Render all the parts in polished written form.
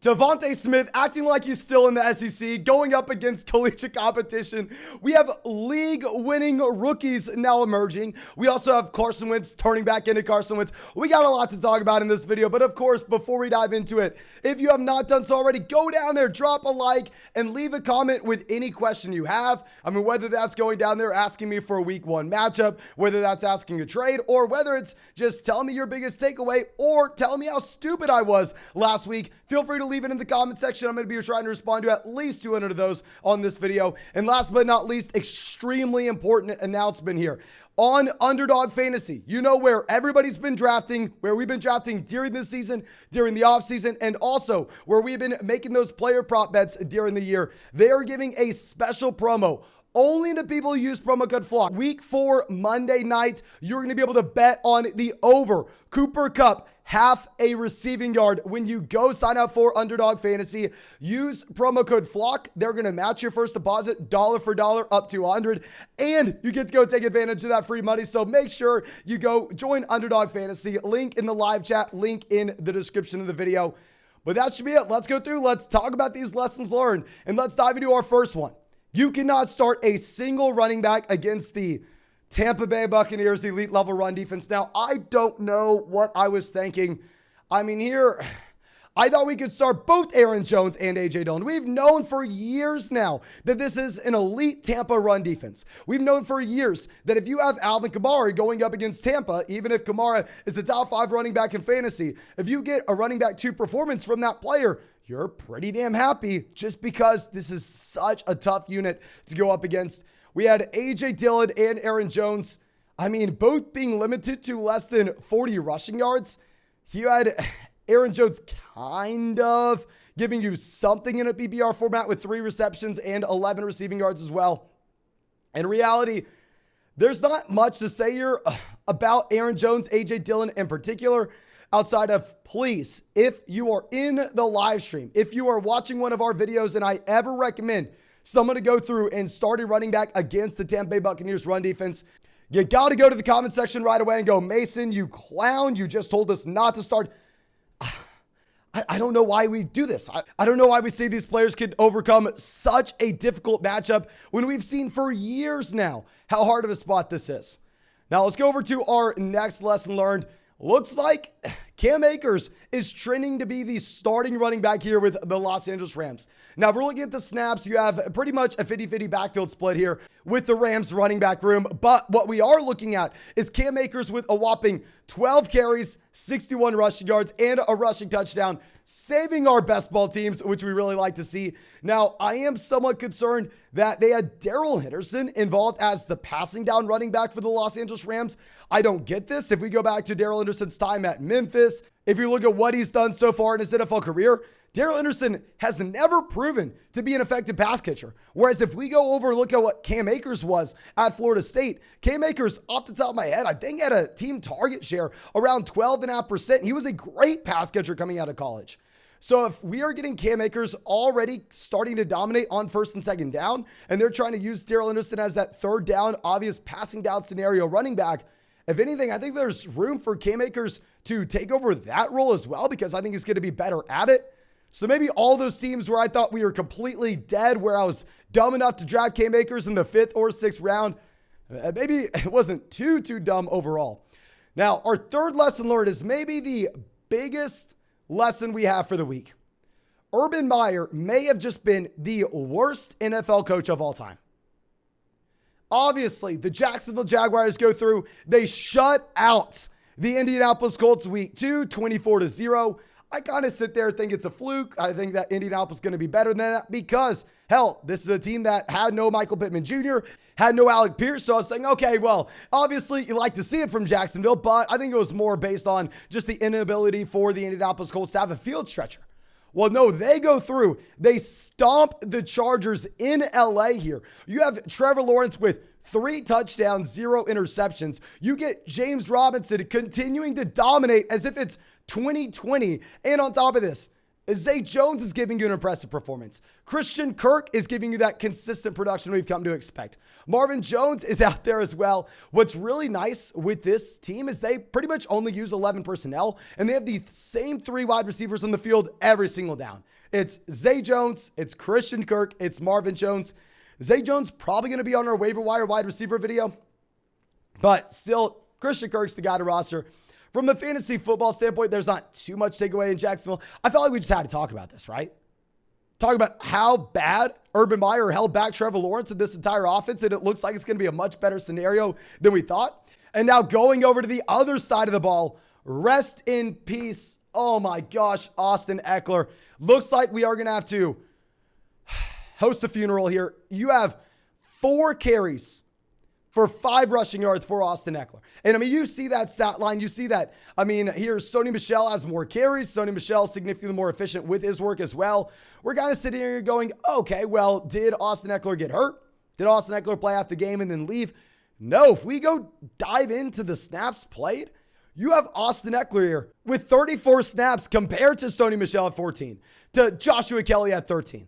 Devontae Smith acting like he's still in the SEC, going up against collegiate competition. We have league-winning rookies now emerging. We also have Carson Wentz turning back into Carson Wentz. We got a lot to talk about in this video, but of course, before we dive into it, if you have not done so already, go down there, drop a like, and leave a comment with any question you have. I mean, whether that's going down there asking me for a week 1 matchup, whether that's asking a trade, or whether it's just telling me your biggest takeaway, or telling me how stupid I was last week, feel free to leave it in the comment section. I'm going to be trying to respond to at least 200 of those on this video. And last but not least, extremely important announcement here. On Underdog Fantasy, you know where everybody's been drafting, where we've been drafting during this season, during the offseason, and also where we've been making those player prop bets during the year. They are giving a special promo only to people who use promo code FLOCK. Week 4, Monday night, you're going to be able to bet on the over. Cooper Kupp, half a receiving yard. When you go sign up for Underdog Fantasy, use promo code FLOCK. They're going to match your first deposit dollar for dollar up to 100, and you get to go take advantage of that free money. So make sure you go join Underdog Fantasy. Link in the live chat, link in the description of the video. But that should be it. Let's go through. Let's talk about these lessons learned, and let's dive into our first one. You cannot start a single running back against the Tampa Bay Buccaneers elite level run defense. Now, I don't know what I was thinking. I mean, here, I thought we could start both Aaron Jones and A.J. Dillon. We've known for years now that this is an elite Tampa run defense. We've known for years that if you have Alvin Kamara going up against Tampa, even if Kamara is the top 5 running back in fantasy, if you get a running back 2 performance from that player, you're pretty damn happy, just because this is such a tough unit to go up against. We had A.J. Dillon and Aaron Jones, I mean, both being limited to less than 40 rushing yards. You had Aaron Jones kind of giving you something in a PPR format with 3 receptions and 11 receiving yards as well. In reality, there's not much to say here about Aaron Jones, A.J. Dillon in particular, outside of, please, if you are in the live stream, if you are watching one of our videos and I ever recommend someone to go through and start a running back against the Tampa Bay Buccaneers run defense, you got to go to the comment section right away and go, Mason, you clown, you just told us not to start. I don't know why we do this. I don't know why we say these players could overcome such a difficult matchup when we've seen for years now how hard of a spot this is. Now let's go over to our next lesson learned. Looks like Cam Akers is trending to be the starting running back here with the Los Angeles Rams. Now, if we're looking at the snaps, you have pretty much a 50-50 backfield split here with the Rams running back room. But what we are looking at is Cam Akers with a whopping 12 carries, 61 rushing yards, and a rushing touchdown, saving our best ball teams, which we really like to see. Now, I am somewhat concerned that they had Darrell Henderson involved as the passing down running back for the Los Angeles Rams. I don't get this. If we go back to Darrell Henderson's time at Memphis, if you look at what he's done so far in his NFL career, Darrell Henderson has never proven to be an effective pass catcher. Whereas if we go over and look at what Cam Akers was at Florida State, Cam Akers, off the top of my head, I think had a team target share around 12.5%. He was a great pass catcher coming out of college. So if we are getting Cam Akers already starting to dominate on first and second down, and they're trying to use Darrell Henderson as that third down, obvious passing down scenario running back, if anything, I think there's room for Cam Akers to take over that role as well, because I think he's going to be better at it. So maybe all those teams where I thought we were completely dead, where I was dumb enough to draft Cam Akers in the 5th or 6th round, maybe it wasn't too dumb overall. Now, our third lesson learned is maybe the biggest lesson we have for the week. Urban Meyer may have just been the worst NFL coach of all time. Obviously, the Jacksonville Jaguars go through, they shut out the Indianapolis Colts week 2, 24-0. I kind of sit there and think it's a fluke. I think that Indianapolis is going to be better than that because, hell, this is a team that had no Michael Pittman Jr., had no Alec Pierce. So I was saying, okay, well, obviously you like to see it from Jacksonville, but I think it was more based on just the inability for the Indianapolis Colts to have a field stretcher. Well, no, they go through. They stomp the Chargers in LA here. You have Trevor Lawrence with 3 touchdowns, 0 interceptions. You get James Robinson continuing to dominate as if it's 2020. And on top of this, Zay Jones is giving you an impressive performance. Christian Kirk is giving you that consistent production we've come to expect. Marvin Jones is out there as well. What's really nice with this team is they pretty much only use 11 personnel, and they have the same 3 wide receivers on the field every single down. It's Zay Jones, it's Christian Kirk, it's Marvin Jones. Zay Jones probably going to be on our waiver wire wide receiver video, but still, Christian Kirk's the guy to roster. From a fantasy football standpoint, there's not too much takeaway in Jacksonville. I felt like we just had to talk about this, right? Talk about how bad Urban Meyer held back Trevor Lawrence in this entire offense, and it looks like it's going to be a much better scenario than we thought. And now going over to the other side of the ball, rest in peace. Oh my gosh, Austin Eckler. Looks like we are going to have to host a funeral here. You have 4 carries for 5 rushing yards for Austin Eckler. And I mean, you see that stat line. You see that. I mean, here's Sony Michel has more carries. Sony Michel significantly more efficient with his work as well. We're kind of sitting here going, okay, well, did Austin Eckler get hurt? Did Austin Eckler play out the game and then leave? No. If we go dive into the snaps played, you have Austin Eckler here with 34 snaps compared to Sony Michel at 14, to Joshua Kelly at 13.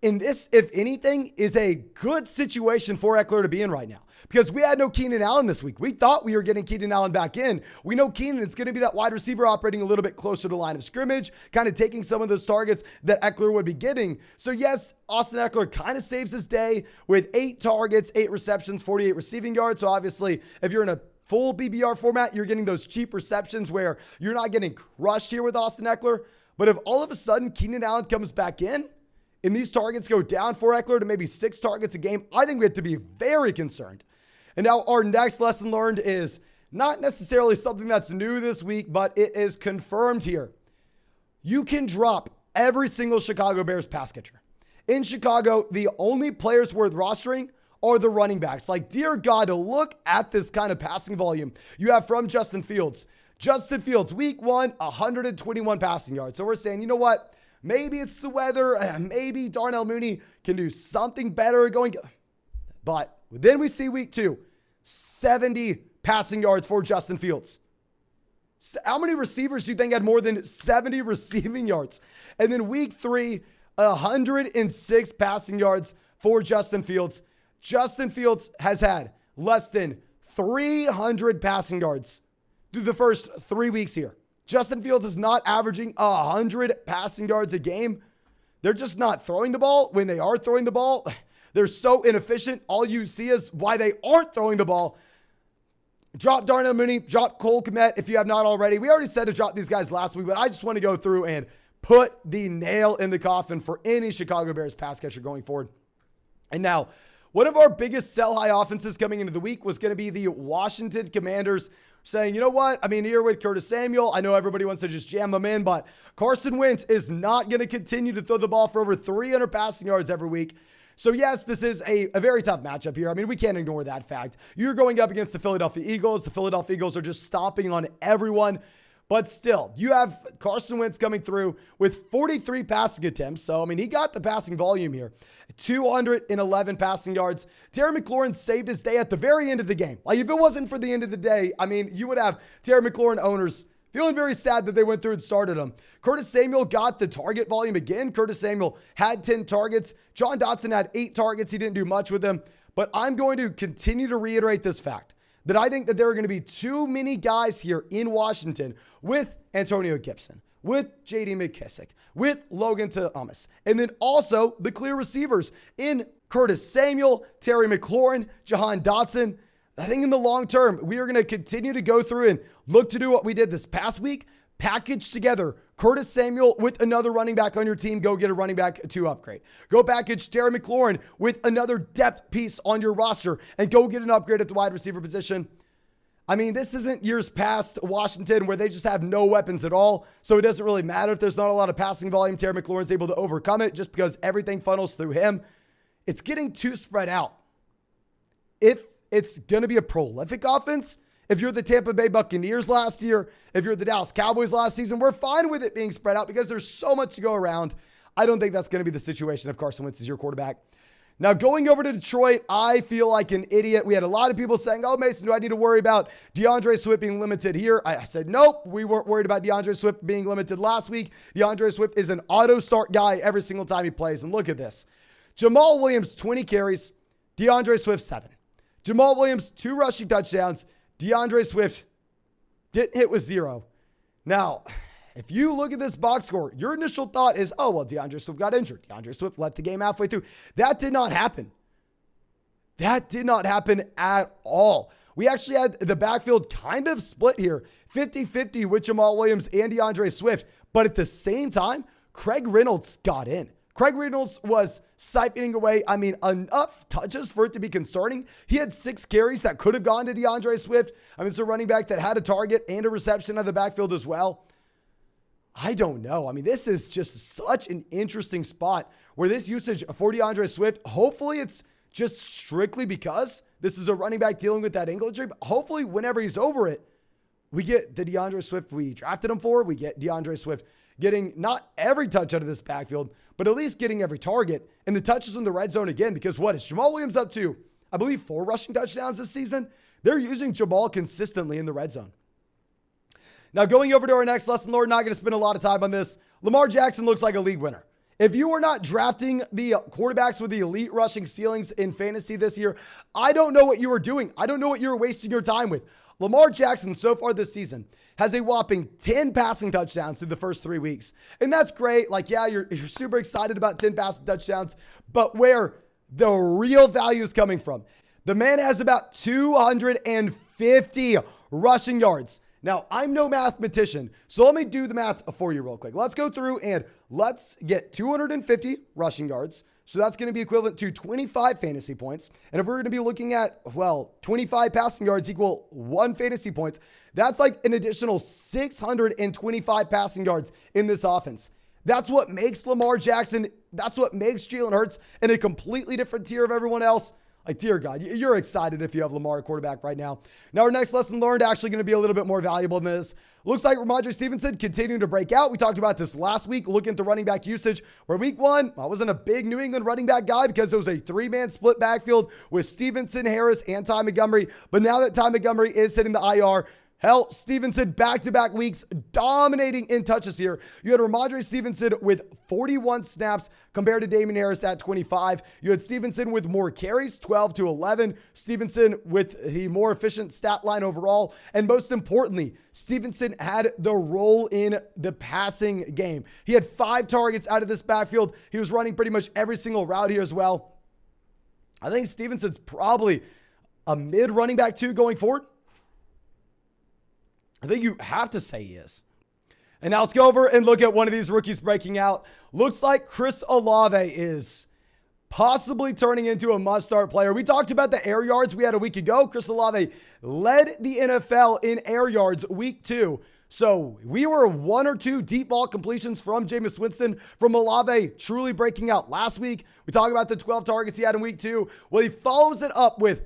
And this, if anything, is a good situation for Eckler to be in right now, because we had no Keenan Allen this week. We thought we were getting Keenan Allen back in. We know Keenan is going to be that wide receiver operating a little bit closer to the line of scrimmage, kind of taking some of those targets that Eckler would be getting. So yes, Austin Eckler kind of saves his day with 8 targets, 8 receptions, 48 receiving yards. So obviously, if you're in a full BBR format, you're getting those cheap receptions where you're not getting crushed here with Austin Eckler. But if all of a sudden Keenan Allen comes back in, and these targets go down for Eckler to maybe 6 targets a game, I think we have to be very concerned. And now our next lesson learned is not necessarily something that's new this week, but it is confirmed here. You can drop every single Chicago Bears pass catcher. In Chicago, the only players worth rostering are the running backs. Like, dear God, to look at this kind of passing volume you have from Justin Fields. Justin Fields, week 1, 121 passing yards. So we're saying, you know what? Maybe it's the weather. Maybe Darnell Mooney can do something better going. But then we see week 2, 70 passing yards for Justin Fields. How many receivers do you think had more than 70 receiving yards? And then week 3, 106 passing yards for Justin Fields. Justin Fields has had less than 300 passing yards through the first 3 weeks here. Justin Fields is not averaging 100 passing yards a game. They're just not throwing the ball. When they are throwing the ball, they're so inefficient. All you see is why they aren't throwing the ball. Drop Darnell Mooney, drop Cole Kmet if you have not already. We already said to drop these guys last week, but I just want to go through and put the nail in the coffin for any Chicago Bears pass catcher going forward. And now, one of our biggest sell-high offenses coming into the week was going to be the Washington Commanders, saying, you know what? I mean, here with Curtis Samuel, I know everybody wants to just jam him in, but Carson Wentz is not going to continue to throw the ball for over 300 passing yards every week. So yes, this is a very tough matchup here. I mean, we can't ignore that fact. You're going up against the Philadelphia Eagles. The Philadelphia Eagles are just stomping on everyone. But still, you have Carson Wentz coming through with 43 passing attempts. So, I mean, he got the passing volume here. 211 passing yards. Terry McLaurin saved his day at the very end of the game. Like, if it wasn't for the end of the day, I mean, you would have Terry McLaurin owners feeling very sad that they went through and started him. Curtis Samuel got the target volume again. Curtis Samuel had 10 targets. John Dotson had 8 targets. He didn't do much with them. But I'm going to continue to reiterate this fact, that I think that there are going to be too many guys here in Washington with Antonio Gibson, with J.D. McKissick, with Logan Thomas, and then also the clear receivers in Curtis Samuel, Terry McLaurin, Jahan Dotson. I think in the long term, we are going to continue to go through and look to do what we did this past week, package together Curtis Samuel with another running back on your team. Go get a running back to upgrade. Go package Terry McLaurin with another depth piece on your roster and go get an upgrade at the wide receiver position. I mean, this isn't years past Washington where they just have no weapons at all. So it doesn't really matter if there's not a lot of passing volume. Terry McLaurin's able to overcome it just because everything funnels through him. It's getting too spread out. If it's going to be a prolific offense, if you're the Tampa Bay Buccaneers last year, if you're the Dallas Cowboys last season, we're fine with it being spread out because there's so much to go around. I don't think that's going to be the situation if Carson Wentz is your quarterback. Now, going over to Detroit, I feel like an idiot. We had a lot of people saying, oh, Mason, do I need to worry about DeAndre Swift being limited here? I said, nope, we weren't worried about DeAndre Swift being limited last week. DeAndre Swift is an auto-start guy every single time he plays. And look at this. Jamal Williams, 20 carries. DeAndre Swift, 7. Jamal Williams, 2 rushing touchdowns. DeAndre Swift getting hit with 0. Now, if you look at this box score, your initial thought is, oh, well, DeAndre Swift got injured. DeAndre Swift left the game halfway through. That did not happen. That did not happen at all. We actually had the backfield kind of split here, 50-50 with Jamal Williams and DeAndre Swift. But at the same time, Craig Reynolds got in. Craig Reynolds was siphoning away, enough touches for it to be concerning. He had 6 carries that could have gone to DeAndre Swift. It's a running back that had a target and a reception of the backfield as well. I don't know. This is just such an interesting spot where this usage for DeAndre Swift, hopefully it's just strictly because this is a running back dealing with that ankle injury. But hopefully whenever he's over it, we get the DeAndre Swift we drafted him for. We get DeAndre Swift getting not every touch out of this backfield, but at least getting every target and the touches in the red zone again. Because what is Jamal Williams up to? I believe 4 rushing touchdowns this season. They're using Jamal consistently in the red zone. Now, going over to our next lesson, Lord, not going to spend a lot of time on this. Lamar Jackson looks like a league winner. If you are not drafting the quarterbacks with the elite rushing ceilings in fantasy this year, I don't know what you are doing. I don't know what you're wasting your time with. Lamar Jackson, so far this season, has a whopping 10 passing touchdowns through the first 3 weeks. And that's great. You're super excited about 10 passing touchdowns, but where the real value is coming from, the man has about 250 rushing yards. Now, I'm no mathematician, so let me do the math for you real quick. Let's go through and let's get 250 rushing yards. So that's going to be equivalent to 25 fantasy points. And if we're going to be looking at, 25 passing yards equal 1 fantasy point, that's like an additional 625 passing yards in this offense. That's what makes Lamar Jackson, that's what makes Jalen Hurts in a completely different tier of everyone else. Dear God, you're excited if you have Lamar at quarterback right now. Now, our next lesson learned actually going to be a little bit more valuable than this. Looks like Ramondre Stevenson continuing to break out. We talked about this last week, looking at the running back usage, where week 1, I wasn't a big New England running back guy because it was a 3-man split backfield with Stevenson, Harris, and Ty Montgomery. But now that Ty Montgomery is hitting the IR, hell, Stevenson back-to-back weeks dominating in touches here. You had Ramondre Stevenson with 41 snaps compared to Damien Harris at 25. You had Stevenson with more carries, 12 to 11. Stevenson with the more efficient stat line overall. And most importantly, Stevenson had the role in the passing game. He had 5 targets out of this backfield. He was running pretty much every single route here as well. I think Stevenson's probably a mid running back 2 going forward. I think you have to say he is. And now let's go over and look at one of these rookies breaking out. Looks like Chris Olave is possibly turning into a must-start player. We talked about the air yards we had a week ago. Chris Olave led the NFL in air yards week 2. So we were 1 or 2 deep ball completions from Jameis Winston, from Olave truly breaking out last week. We talked about the 12 targets he had in week 2. Well, he follows it up with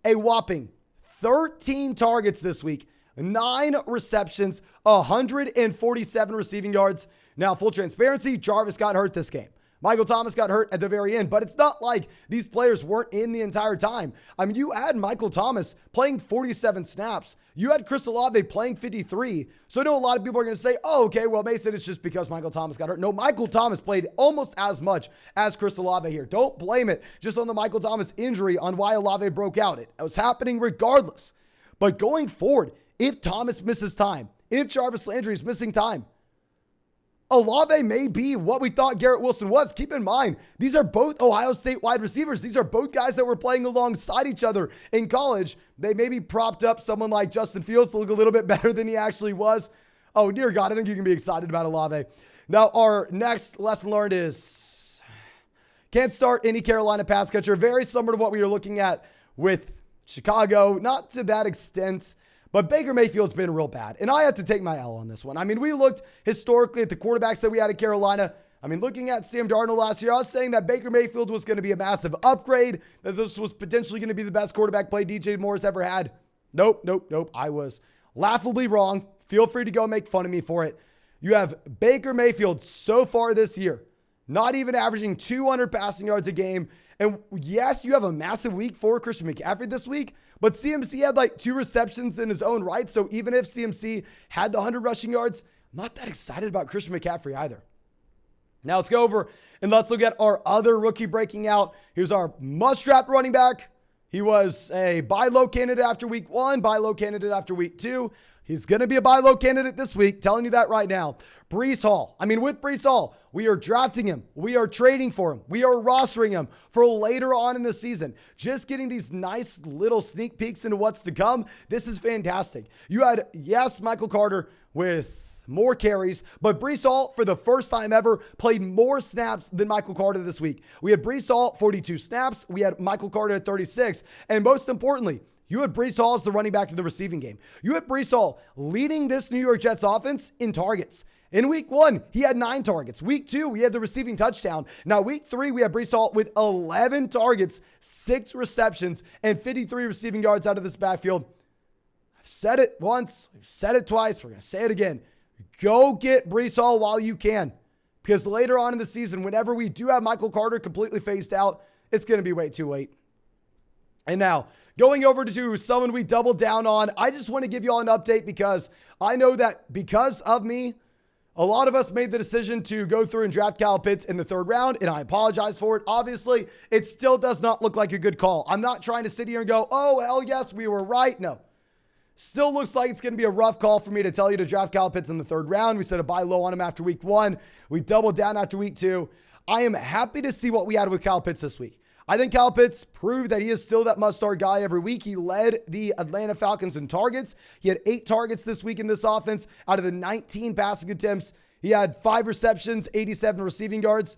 a whopping 13 targets this week. 9 receptions, 147 receiving yards. Now, full transparency, Jarvis got hurt this game. Michael Thomas got hurt at the very end, but it's not like these players weren't in the entire time. You had Michael Thomas playing 47 snaps. You had Chris Olave playing 53. So I know a lot of people are going to say, oh, okay, well, Mason, it's just because Michael Thomas got hurt. No, Michael Thomas played almost as much as Chris Olave here. Don't blame it just on the Michael Thomas injury on why Olave broke out. It was happening regardless. But going forward, if Thomas misses time, if Jarvis Landry is missing time, Olave may be what we thought Garrett Wilson was. Keep in mind, these are both Ohio State wide receivers. These are both guys that were playing alongside each other in college. They maybe propped up someone like Justin Fields to look a little bit better than he actually was. Oh, dear God, I think you can be excited about Olave. Now, our next lesson learned is can't start any Carolina pass catcher. Very similar to what we were looking at with Chicago. Not to that extent. But Baker Mayfield's been real bad. And I have to take my L on this one. We looked historically at the quarterbacks that we had at Carolina. Looking at Sam Darnold last year, I was saying that Baker Mayfield was going to be a massive upgrade, that this was potentially going to be the best quarterback play DJ Moore's ever had. Nope. I was laughably wrong. Feel free to go make fun of me for it. You have Baker Mayfield so far this year, not even averaging 200 passing yards a game And yes, you have a massive week for Christian McCaffrey this week, but CMC had like 2 receptions in his own right. So even if CMC had the 100 rushing yards, I'm not that excited about Christian McCaffrey either. Now let's go over and let's look at our other rookie breaking out. Here's our must-draft running back. He was a buy low candidate after week 1, buy low candidate after week 2. He's going to be a buy low candidate this week, telling you that right now. Breece Hall. I mean, with Breece Hall, we are drafting him. We are trading for him. We are rostering him for later on in the season. Just getting these nice little sneak peeks into what's to come. This is fantastic. You had, yes, Michael Carter with more carries, but Breece Hall, for the first time ever, played more snaps than Michael Carter this week. We had Breece Hall, 42 snaps. We had Michael Carter at 36. And most importantly, you had Breece Hall as the running back in the receiving game. You had Breece Hall leading this New York Jets offense in targets. In week 1, he had 9 targets. Week 2, we had the receiving touchdown. Now, week 3, we had Breece Hall with 11 targets, 6 receptions, and 53 receiving yards out of this backfield. I've said it once. We've said it twice. We're going to say it again. Go get Breece Hall while you can, because later on in the season, whenever we do have Michael Carter completely phased out, it's going to be way too late. And now, going over to someone we doubled down on, I just want to give you all an update because I know that because of me, a lot of us made the decision to go through and draft Kyle Pitts in the 3rd round, and I apologize for it. Obviously, it still does not look like a good call. I'm not trying to sit here and go, oh, hell yes, we were right. No. Still looks like it's going to be a rough call for me to tell you to draft Kyle Pitts in the 3rd round. We said a buy low on him after week 1. We doubled down after week 2. I am happy to see what we had with Kyle Pitts this week. I think Kyle Pitts proved that he is still that must-start guy every week. He led the Atlanta Falcons in targets. He had 8 targets this week in this offense out of the 19 passing attempts. He had 5 receptions, 87 receiving yards.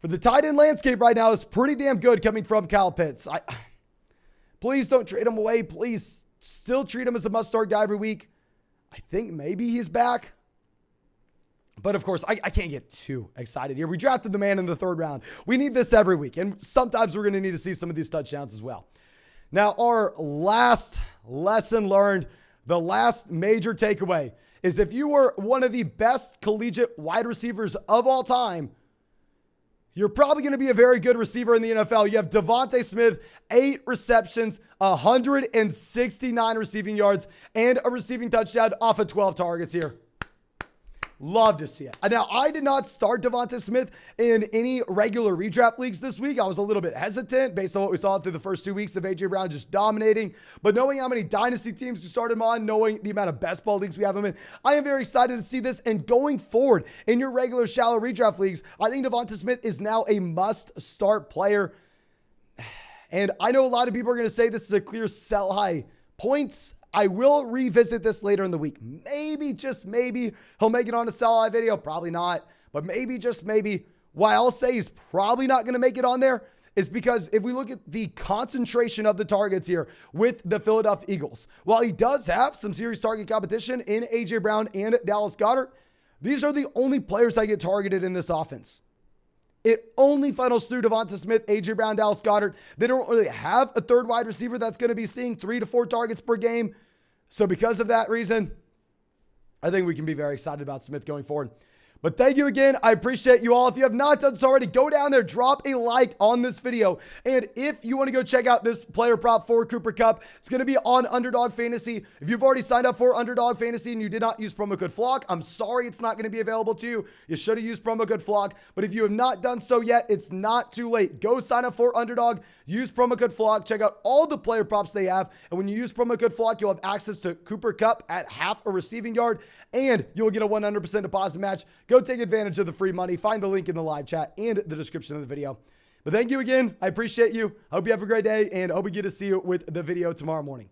For the tight end landscape right now, it's pretty damn good coming from Kyle Pitts. Please don't trade him away. Please still treat him as a must-start guy every week. I think maybe he's back. But of course, I can't get too excited here. We drafted the man in the 3rd round. We need this every week. And sometimes we're going to need to see some of these touchdowns as well. Now, our last lesson learned, the last major takeaway is if you were one of the best collegiate wide receivers of all time, you're probably going to be a very good receiver in the NFL. You have Devontae Smith, 8 receptions, 169 receiving yards, and a receiving touchdown off of 12 targets here. Love to see it. Now, I did not start Devontae Smith in any regular redraft leagues this week. I was a little bit hesitant based on what we saw through the first 2 weeks of A.J. Brown just dominating. But knowing how many dynasty teams you started him on, knowing the amount of best ball leagues we have him in, I am very excited to see this. And going forward in your regular shallow redraft leagues, I think Devontae Smith is now a must-start player. And I know a lot of people are going to say this is a clear sell high points. I will revisit this later in the week. Maybe, just maybe, he'll make it on a sell high video. Probably not. But maybe, just maybe, why I'll say he's probably not going to make it on there is because if we look at the concentration of the targets here with the Philadelphia Eagles, while he does have some serious target competition in A.J. Brown and Dallas Goedert, these are the only players that get targeted in this offense. It only funnels through Devonta Smith, A.J. Brown, Dallas Goedert. They don't really have a 3rd wide receiver that's going to be seeing 3 to 4 targets per game. So because of that reason, I think we can be very excited about Smith going forward. But thank you again. I appreciate you all. If you have not done so already, go down there, drop a like on this video. And if you want to go check out this player prop for Cooper Kupp, it's going to be on Underdog Fantasy. If you've already signed up for Underdog Fantasy and you did not use promo code FLOCK, I'm sorry it's not going to be available to you. You should have used promo code FLOCK. But if you have not done so yet, it's not too late. Go sign up for Underdog. Use promo code FLOCK. Check out all the player props they have. And when you use promo code FLOCK, you'll have access to Cooper Kupp at half a receiving yard. And you'll get a 100% deposit match. Go take advantage of the free money. Find the link in the live chat and the description of the video. But thank you again. I appreciate you. Hope you have a great day and hope we get to see you with the video tomorrow morning.